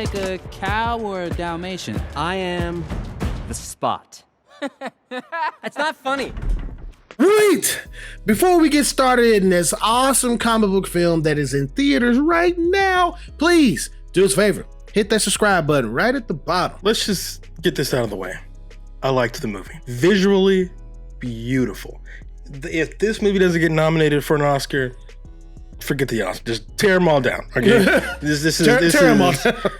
like a cow or a Dalmatian? I am the Spot. That's not funny. Wait! Before we get started in this awesome comic book film that is in theaters right now, please do us a favor. Hit that subscribe button right at the bottom. Let's just get this out of the way. I liked the movie. Visually beautiful. If this movie doesn't get nominated for an Oscar, forget the Oscar. Just tear them all down. Okay, this is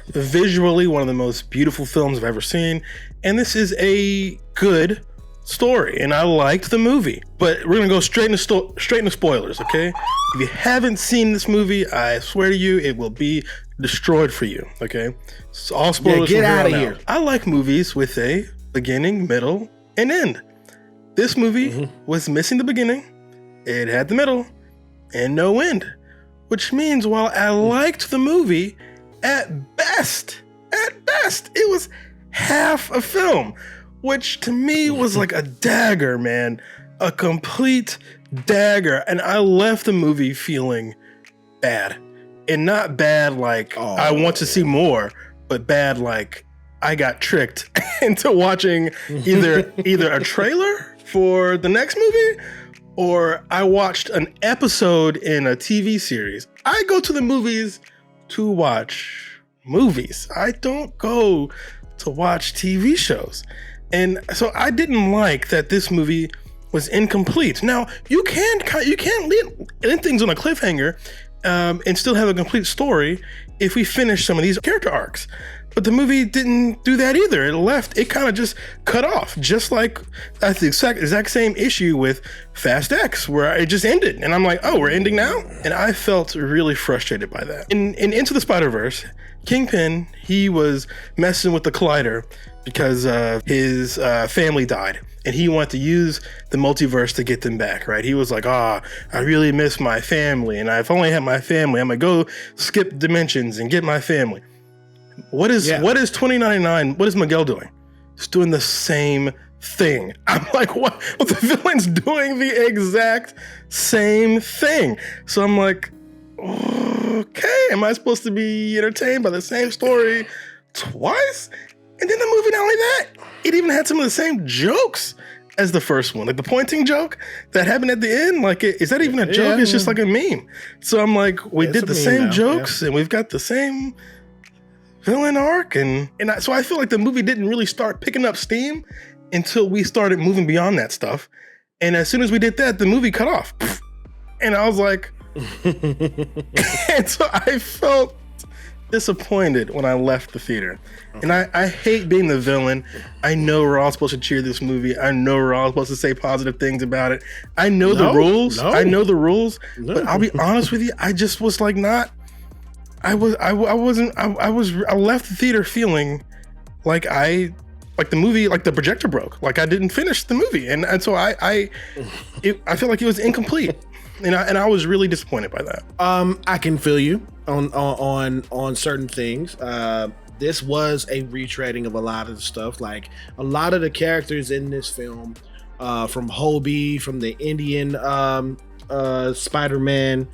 visually one of the most beautiful films I've ever seen, and this is a good story, and I liked the movie. But we're gonna go straight into spoilers. Okay, if you haven't seen this movie, I swear to you, it will be destroyed for you. Okay, so all spoilers. Yeah, get out of here. I like movies with a beginning, middle, and end. This movie was missing the beginning, it had the middle, and no end. Which means while I liked the movie, at best, it was half a film, which to me was like a dagger, man. A complete dagger. And I left the movie feeling bad. And not bad like I want to see more, but bad like I got tricked into watching either a trailer for the next movie, or I watched an episode in a TV series. I go to the movies to watch movies. I don't go to watch TV shows. And so I didn't like that this movie was incomplete. Now, you can't end things on a cliffhanger and still have a complete story if we finish some of these character arcs. But the movie didn't do that either. It kind of just cut off, just like that's the exact same issue with Fast X, where it just ended. And I'm like, oh, we're ending now? And I felt really frustrated by that. In Into the Spider-Verse, Kingpin, he was messing with the Collider because his family died. And he wanted to use the multiverse to get them back, right? He was like, I really miss my family. And if I only had my family, I'm going to go skip dimensions and get my family. What is 2099? What is Miguel doing? He's doing the same thing. I'm like, what? Well, the villain's doing the exact same thing. So I'm like, okay, am I supposed to be entertained by the same story twice? And then the movie, not only that, it even had some of the same jokes as the first one. Like the pointing joke that happened at the end, like, is that even a joke? It's just like a meme. So I'm like, we did the same jokes and we've got the same villain arc, so I feel like the movie didn't really start picking up steam until we started moving beyond that stuff. And as soon as we did that, the movie cut off. And I was like, and so I felt disappointed when I left the theater. And I hate being the villain. I know we're all supposed to cheer this movie. I know we're all supposed to say positive things about it. I know the rules. I know the rules. But I'll be honest with you, I just was like not. I left the theater feeling like the movie, like the projector broke, like I didn't finish the movie. And so I feel like it was incomplete. And I was really disappointed by that. I can feel you on certain things. This was a retreading of a lot of the stuff. Like a lot of the characters in this film, from Hobie, from the Indian Spider-Man,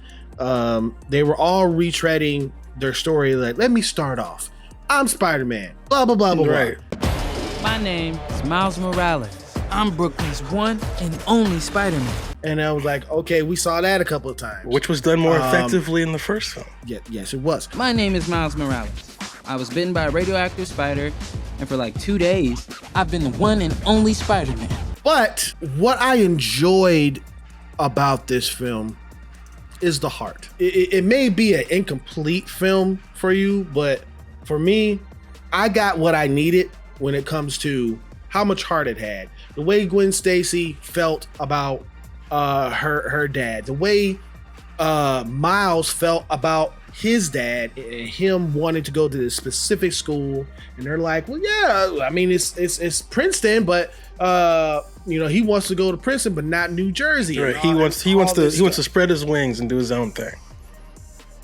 they were all retreading their story. Like, let me start off. I'm Spider-Man. Blah blah blah blah. Right. My name is Miles Morales. I'm Brooklyn's one and only Spider-Man. And I was like, okay, we saw that a couple of times, which was done more effectively in the first film. Yes, it was. My name is Miles Morales. I was bitten by a radioactive spider, and for like 2 days, I've been the one and only Spider-Man. But what I enjoyed about this film is the heart. It may be an incomplete film for you, but for me, I got what I needed when it comes to how much heart it had. The way Gwen Stacy felt about her dad, the way Miles felt about his dad and him wanting to go to this specific school, and they're like, well, yeah, I mean, it's Princeton, but he wants to go to Princeton, but not New Jersey. Right. He wants to spread his wings and do his own thing.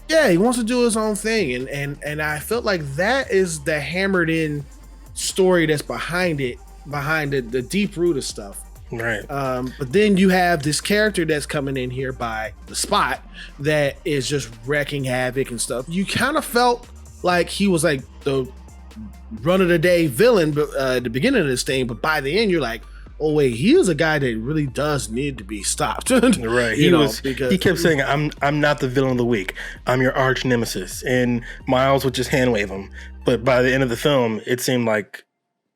Yeah, he wants to do his own thing, and I felt like that is the hammered in story that's behind the deep root of stuff. Right. But then you have this character that's coming in here by the Spot that is just wrecking havoc and stuff. You kind of felt like he was like the run of the day villain at the beginning of this thing, but by the end you're like, oh wait, he is a guy that really does need to be stopped. Right. He kept saying, I'm not the villain of the week. I'm your arch nemesis. And Miles would just hand wave him. But by the end of the film, it seemed like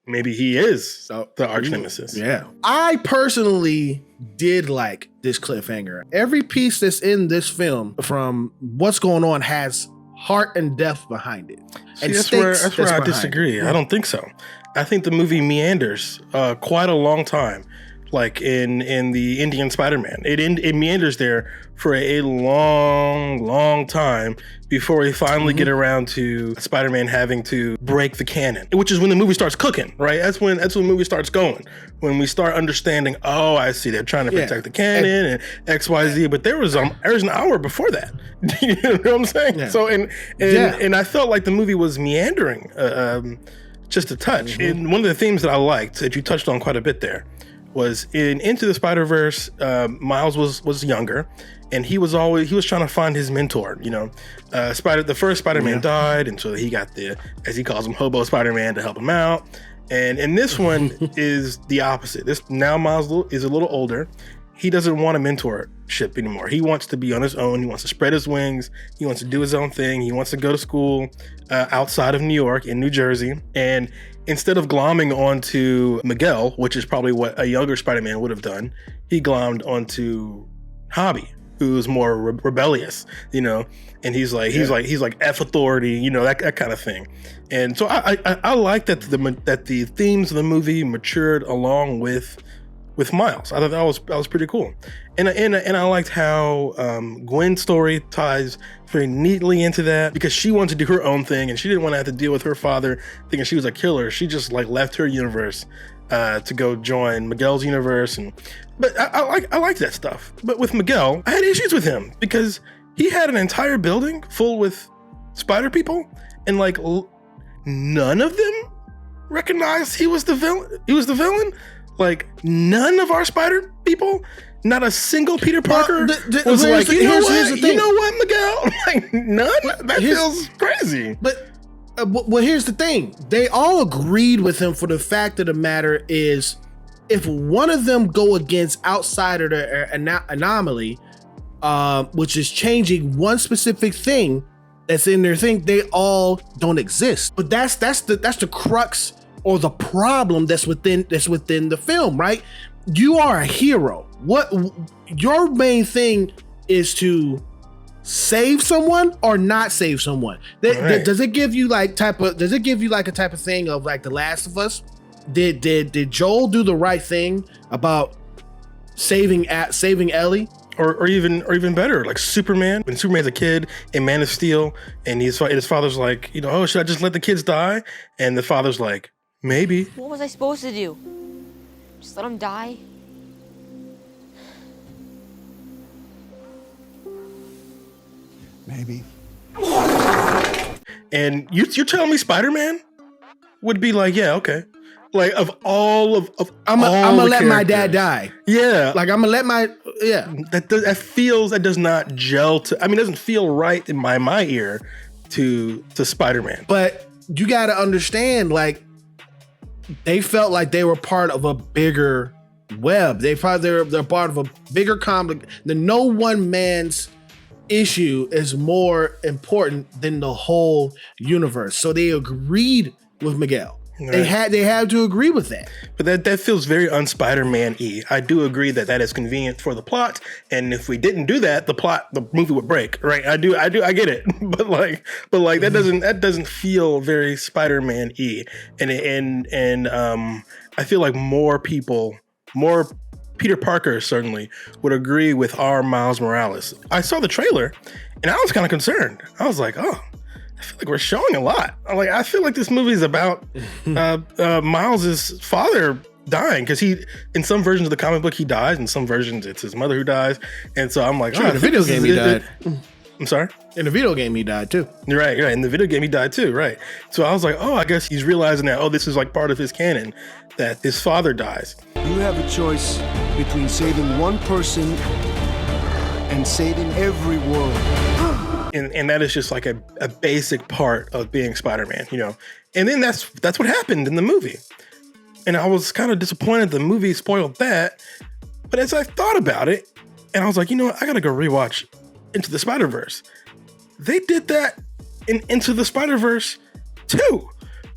maybe he is the arch nemesis. Yeah. I personally did like this cliffhanger. Every piece that's in this film from what's going on has heart and depth behind it. See, that's where I disagree. I don't think so. I think the movie meanders quite a long time, like in the Indian Spider-Man. It meanders there for a long time before we finally get around to Spider-Man having to break the canon, which is when the movie starts cooking, right? That's when the movie starts going. When we start understanding, oh, I see, they're trying to protect the canon and X, Y, Z. But there was an hour before that. You know what I'm saying? Yeah. So and I felt like the movie was meandering just a touch. And one of the themes that I liked that you touched on quite a bit there was in Into the Spider-Verse. Miles was younger, and he was trying to find his mentor. You know, the first Spider-Man died, and so he got the, as he calls him, Hobo Spider-Man to help him out. And this one is the opposite. Now Miles is a little older. He doesn't want a mentorship anymore. He wants to be on his own. He wants to spread his wings. He wants to do his own thing. He wants to go to school outside of New York, in New Jersey. And instead of glomming onto Miguel, which is probably what a younger Spider-Man would have done, he glommed onto Hobby, who's more rebellious, you know. And he's like F authority, you know, that kind of thing. And so I like that the themes of the movie matured along with Miles. I thought that was pretty cool. And I liked how Gwen's story ties very neatly into that, because she wanted to do her own thing and she didn't want to have to deal with her father thinking she was a killer. She just like left her universe to go join Miguel's universe. But I like that stuff. But with Miguel, I had issues with him because he had an entire building full with spider people, and like none of them recognized he was the villain. Like none of our spider people, not a single Peter Parker was like, you know what, Miguel? Like none? That feels crazy. But well, here's the thing. They all agreed with him, for the fact of the matter is, if one of them go against outside of the anomaly, which is changing one specific thing that's in their thing, they all don't exist. But that's the crux or the problem that's within the film, right? You are a hero. What your main thing is, to save someone or not save someone. Does it give you like a type of thing of like The Last of Us? Did Joel do the right thing about saving Ellie? Or even better, like Superman. When Superman's a kid in Man of Steel, and his father's like, you know, oh, should I just let the kids die? And the father's like, maybe. What was I supposed to do? Just let them die? Maybe. And you're telling me Spider-Man would be like, yeah, okay. Like of all of I'm gonna let my dad die. Yeah. Like I'm gonna let my that does not gel to, I mean, it doesn't feel right in my ear to Spider-Man. But you gotta understand, like, they felt like they were part of a bigger web. They're part of a bigger conflict. The no one man's issue is more important than the whole universe. So they agreed with Miguel. Right. They had to agree with that. But that feels very un-Spider-Man-y. I do agree that is convenient for the plot, and if we didn't do that, the movie would break, right? I get it. but that doesn't feel very Spider-Man-y. And I feel like more Peter Parker certainly would agree with our Miles Morales. I saw the trailer and I was kind of concerned. I was like, oh, I feel like we're showing a lot. I feel like this movie is about Miles's father dying, because in some versions of the comic book he dies, in some versions it's his mother who dies, and so I'm like, in the video game he died. I'm sorry? In the video game he died too. You're right. In the video game he died too, right? So I was like, oh, I guess he's realizing that, oh, this is like part of his canon, that his father dies. You have a choice between saving one person and saving every world. And that is just like a basic part of being Spider-Man, you know. And then that's what happened in the movie. And I was kind of disappointed the movie spoiled that. But as I thought about it, and I was like, you know what, I gotta go rewatch Into the Spider-Verse. They did that in Into the Spider-Verse too,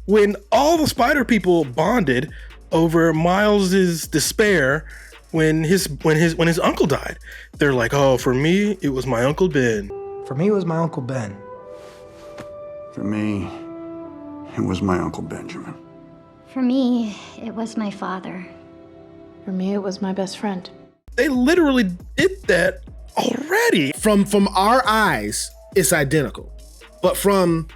when all the Spider people bonded over Miles's despair when his uncle died. They're like, oh, for me, it was my Uncle Ben. For me, it was my Uncle Ben. For me, it was my Uncle Benjamin. For me, it was my father. For me, it was my best friend. They literally did that already. From our eyes, it's identical. But from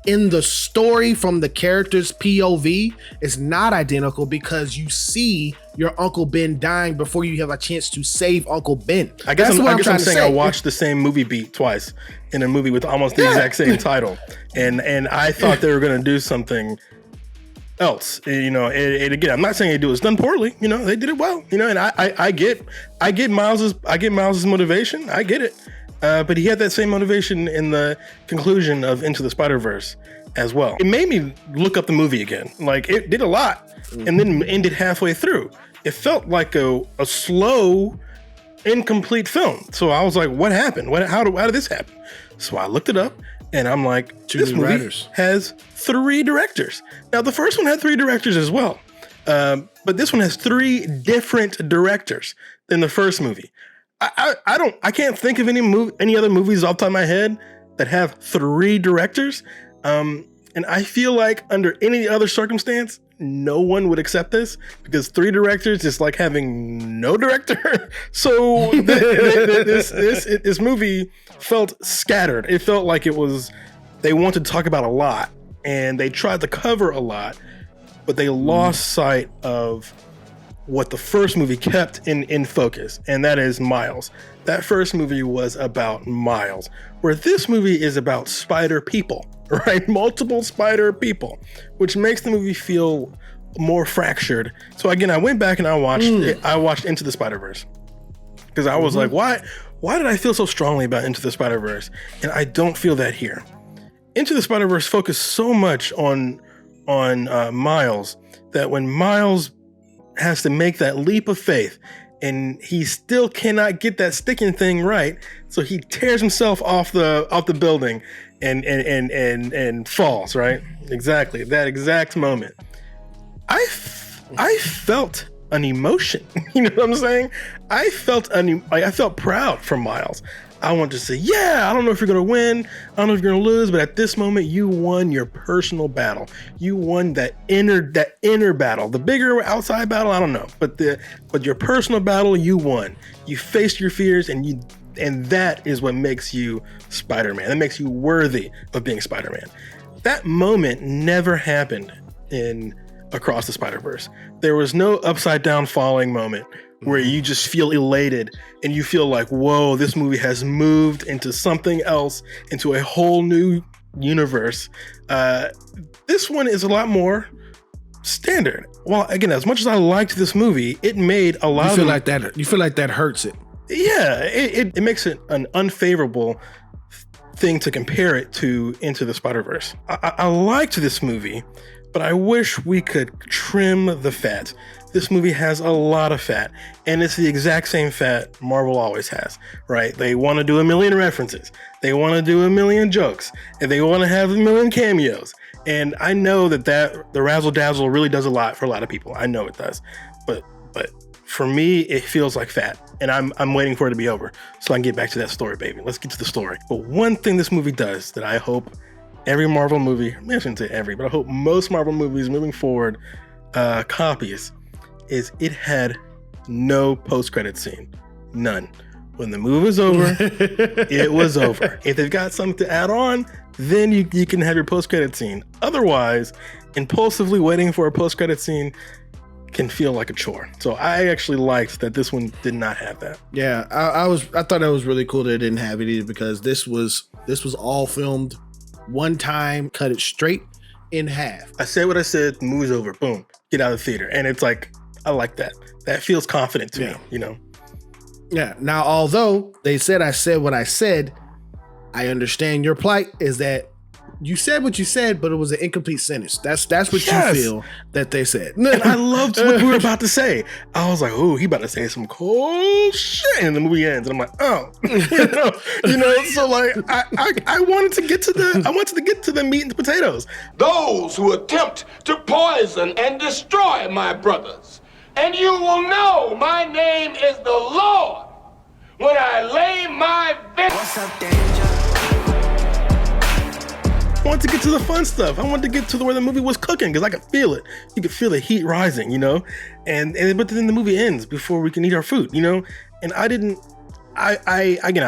in the story, from the character's POV, it's not identical because you see your Uncle Ben dying before you have a chance to save Uncle Ben. I guess I'm saying I watched the same movie beat twice in a movie with almost the exact same title. And I thought they were going to do something else, you know. And again, I'm not saying they do it. It's done poorly, you know. They did it well, you know. And I get Miles's motivation. I get it, but he had that same motivation in the conclusion of Into the Spider-Verse as well. It made me look up the movie again. Like, it did a lot, and then ended halfway through. It felt like a slow, incomplete film. So I was like, what happened? How did this happen? So I looked it up. And I'm like, this movie has 3 directors. Now, the first one had 3 directors as well. But this one has 3 different directors than the first movie. I can't think of any other movies off the top of my head that have 3 directors. And I feel like under any other circumstance, no one would accept this, because 3 directors is like having no director. So this movie felt scattered. It felt like they wanted to talk about a lot and they tried to cover a lot, but they lost sight of what the first movie kept in focus, and that is Miles. That first movie was about Miles, where this movie is about spider people, right? Multiple spider people, which makes the movie feel more fractured. So again, I went back and I watched Into the Spider-Verse, because I was like, why did I feel so strongly about Into the Spider-Verse? And I don't feel that here. Into the Spider-Verse focused so much on Miles, that when Miles has to make that leap of faith and he still cannot get that sticking thing right, so he tears himself off the building and falls, right? Exactly, that exact moment. I felt an emotion. You know what I'm saying? I felt proud for Miles. I wanted to say, yeah, I don't know if you're going to win. I don't know if you're going to lose, but at this moment, you won your personal battle. You won that inner battle. The bigger outside battle, I don't know, but your personal battle, you won. You faced your fears, and that is what makes you Spider-Man. That makes you worthy of being Spider-Man. That moment never happened in Across the Spider-Verse. There was no upside down falling moment where you just feel elated and you feel like, whoa, this movie has moved into something else, into a whole new universe. This one is a lot more standard. Well, again, as much as I liked this movie, it made a lot You feel like that hurts it. Yeah, it makes it an unfavorable thing to compare it to Into the Spider-Verse. I liked this movie, but I wish we could trim the fat. This movie has a lot of fat, and it's the exact same fat Marvel always has, right? They want to do a million references. They want to do a million jokes, and they want to have a million cameos. And I know that the razzle dazzle really does a lot for a lot of people. I know it does, but for me, it feels like fat, and I'm waiting for it to be over so I can get back to that story, baby. Let's get to the story. But one thing this movie does that I hope every Marvel movie, I shouldn't say every, but I hope most Marvel movies moving forward copies, is it had no post-credit scene. None. When the movie was over, it was over. If they've got something to add on, then you can have your post-credit scene. Otherwise, impulsively waiting for a post-creded scene can feel like a chore. So I actually liked that this one did not have that. Yeah, I thought that was really cool that it didn't have it either, because this was all filmed one time, cut it straight in half. I said what I said, the movie's over, boom, get out of the theater. And it's like, I like that. That feels confident to me, you know? Yeah. Now, although they said I said what I said, I understand your plight is that you said what you said, but it was an incomplete sentence. That's what you feel that they said. And I loved what we were about to say. I was like, "Oh, he about to say some cool shit," and the movie ends, and I'm like, "Oh, you know." So like, I wanted to get to the meat and the potatoes. Those who attempt to poison and destroy my brothers, and you will know my name is the Lord when I lay my vengeance. I wanted to get to the fun stuff. I wanted to get to where the movie was cooking because I could feel it. You could feel the heat rising, you know? But then the movie ends before we can eat our food, you know? And I'm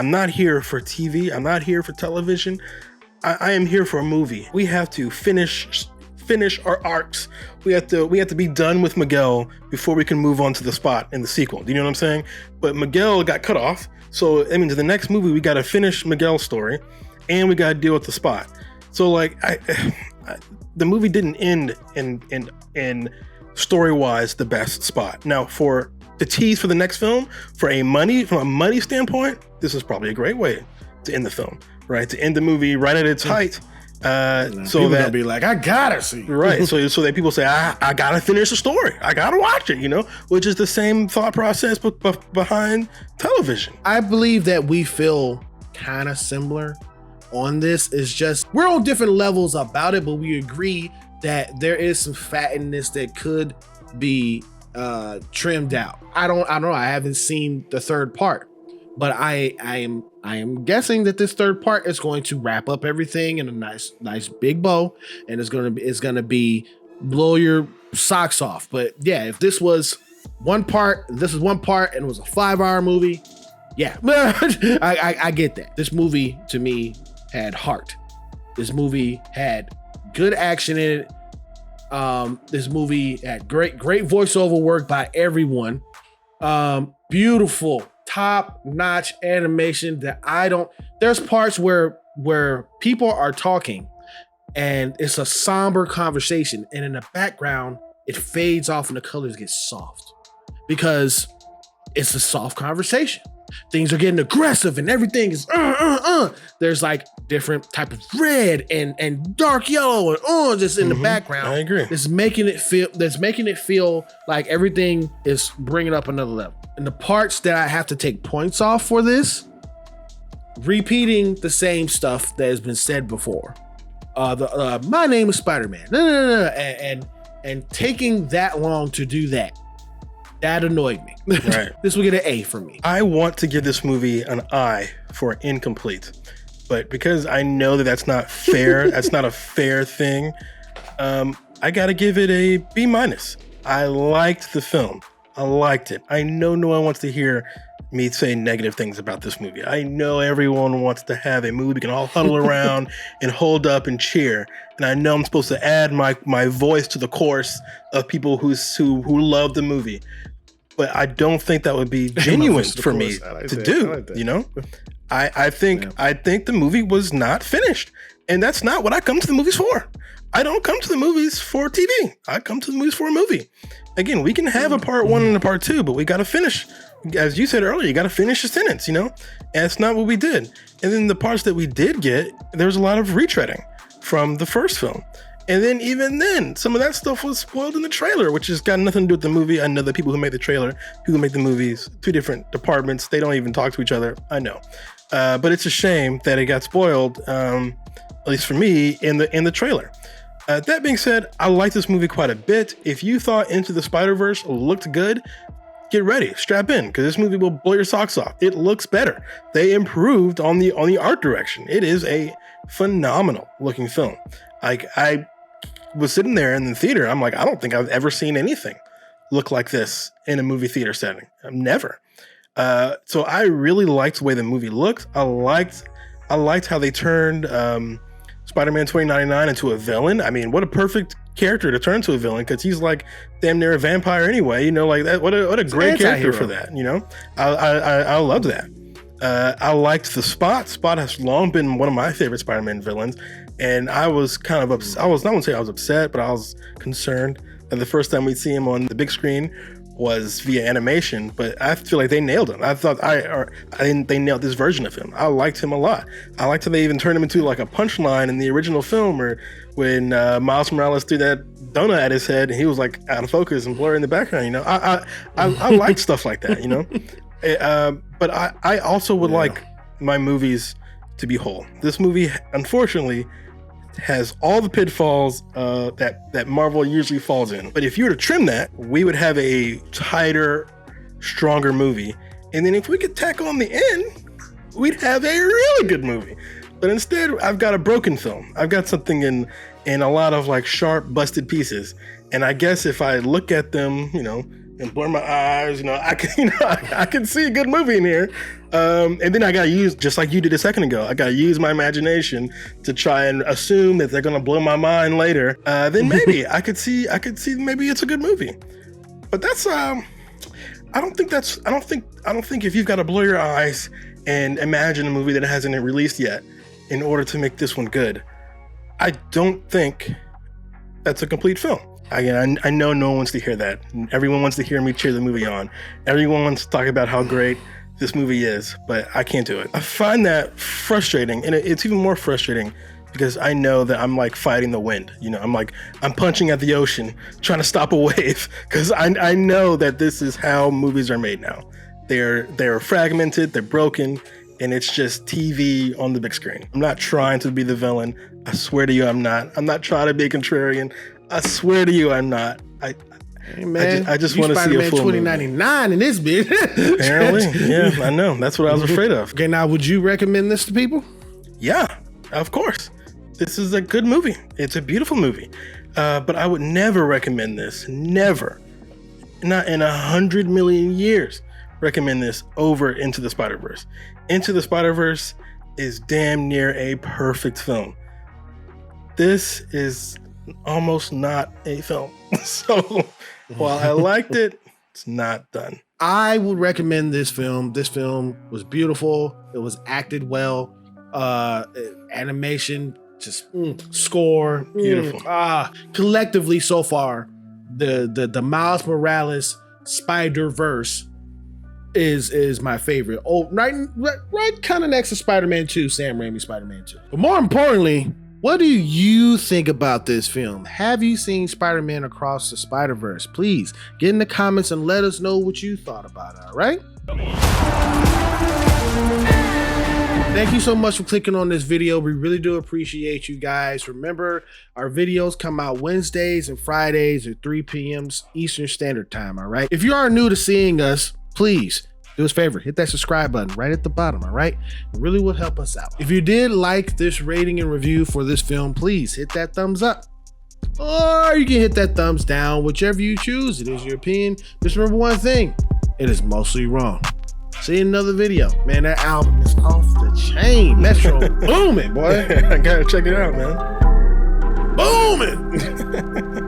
not here for TV. I'm not here for television. I am here for a movie. We have to finish our arcs. We have to be done with Miguel before we can move on to the Spot in the sequel. Do you know what I'm saying? But Miguel got cut off. So, I mean, to the next movie, we got to finish Miguel's story and we got to deal with the Spot. So like the movie didn't end in story-wise the best spot. Now for the tease for the next film, from a money standpoint, this is probably a great way to end the film, right? To end the movie right at its height. So that be like, I gotta see. Right. So that people say, I gotta finish the story. I gotta watch it, you know, which is the same thought process behind television. I believe that we feel kind of similar on this. Is just we're on different levels about it, but we agree that there is some fat in this that could be trimmed out. I don't know. I haven't seen the third part, but I am guessing that this third part is going to wrap up everything in a nice big bow, and it's gonna be blow your socks off. But yeah, if this was one part, and it was a 5-hour movie, yeah, I get that. This movie to me had heart. This movie had good action in it. This movie had great voiceover work by everyone. Beautiful, top-notch animation that there's parts where people are talking and it's a somber conversation, and in the background it fades off and the colors get soft because it's a soft conversation. Things are getting aggressive and everything is There's like different type of red and dark yellow and orange just in the background. I agree. That's making it feel like everything is bringing up another level. And the parts that I have to take points off for this, repeating the same stuff that has been said before. My name is Spider-Man. And taking that long to do that annoyed me. Right. This will get an A from me. I want to give this movie an I for incomplete, but because I know that that's not fair, that's not a fair thing, I gotta give it a B-. I liked the film. I liked it. I know no one wants to hear me say negative things about this movie. I know everyone wants to have a movie we can all huddle around and hold up and cheer. And I know I'm supposed to add my voice to the chorus of people who love the movie. But I don't think that would be genuine for me to do. You know, I think the movie was not finished, and that's not what I come to the movies for. I don't come to the movies for TV. I come to the movies for a movie. Again, we can have a part 1 and a part 2, but we got to finish. As you said earlier, you got to finish a sentence, you know, and it's not what we did. And then the parts that we did get, there was a lot of retreading from the first film. And then even then, some of that stuff was spoiled in the trailer, which has got nothing to do with the movie. I know the people who make the trailer, who make the movies, 2 different departments. They don't even talk to each other. I know. But it's a shame that it got spoiled, at least for me, in the trailer. That being said, I like this movie quite a bit. If you thought Into the Spider-Verse looked good, get ready, strap in, because this movie will blow your socks off. It looks better. They improved on the art direction. It is a phenomenal looking film. I was sitting there in the theater. I'm like, I don't think I've ever seen anything look like this in a movie theater setting. Never. So I really liked the way the movie looked. I liked how they turned Spider-Man 2099 into a villain. I mean, what a perfect character to turn to a villain, because he's like damn near a vampire anyway. You know, like that. What a great character for that. You know, I loved that. I liked the Spot. Spot has long been one of my favorite Spider-Man villains. And I was kind of upset. I was not going to say I was upset, but I was concerned that the first time we'd see him on the big screen, was via animation, but I feel like they nailed him. I thought they nailed this version of him. I liked him a lot. I liked how they even turned him into like a punchline in the original film, or when Miles Morales threw that donut at his head and he was like out of focus and blurry in the background. You know, I like stuff like that. You know, but I also would like my movies to be whole. This movie, unfortunately, has all the pitfalls that Marvel usually falls in. But if you were to trim that, we would have a tighter, stronger movie. And then if we could tack on the end, we'd have a really good movie. But instead, I've got a broken film. I've got something in a lot of like sharp, busted pieces. And I guess if I look at them, you know, and blur my eyes, you know, I can see a good movie in here. And then I gotta use, just like you did a second ago, I gotta use my imagination to try and assume that they're gonna blow my mind later. Then maybe I could see maybe it's a good movie. But that's I don't think if you've got to blur your eyes and imagine a movie that hasn't been released yet in order to make this one good, I don't think that's a complete film. Again, I know no one wants to hear that. Everyone wants to hear me cheer the movie on. Everyone wants to talk about how great this movie is, but I can't do it. I find that frustrating, and it's even more frustrating because I know that I'm like fighting the wind. You know, I'm punching at the ocean, trying to stop a wave, because I know that this is how movies are made now. They're fragmented, they're broken, and it's just TV on the big screen. I'm not trying to be the villain. I swear to you, I'm not. I'm not trying to be a contrarian. I swear to you, I'm not. Hey man, I just want to see a full movie. $20.99 in this bitch. Apparently, yeah, I know. That's what I was afraid of. Okay, now would you recommend this to people? Yeah, of course. This is a good movie. It's a beautiful movie. But I would never recommend this. Never. Not in 100 million years recommend this over Into the Spider-Verse. Into the Spider-Verse is damn near a perfect film. This is almost not a film. So while I liked it, it's not done. I would recommend this film. This film was beautiful. It was acted well. Animation, just score, beautiful. Collectively, so far, the Miles Morales Spider-Verse is my favorite. Oh, right, kind of next to Spider-Man 2, Sam Raimi Spider-Man 2. But more importantly, what do you think about this film? Have you seen Spider-Man Across the Spider-Verse? Please get in the comments and let us know what you thought about it, all right? Thank you so much for clicking on this video. We really do appreciate you guys. Remember, our videos come out Wednesdays and Fridays at 3 p.m. Eastern Standard Time, all right? If you are new to seeing us, please do us a favor, hit that subscribe button right at the bottom, all right? It really would help us out. If you did like this rating and review for this film, please hit that thumbs up. Or you can hit that thumbs down, whichever you choose. It is your opinion. Just remember one thing, it is mostly wrong. See you in another video. Man, that album is off the chain. Metro booming, boy. I gotta check it out, man. Booming.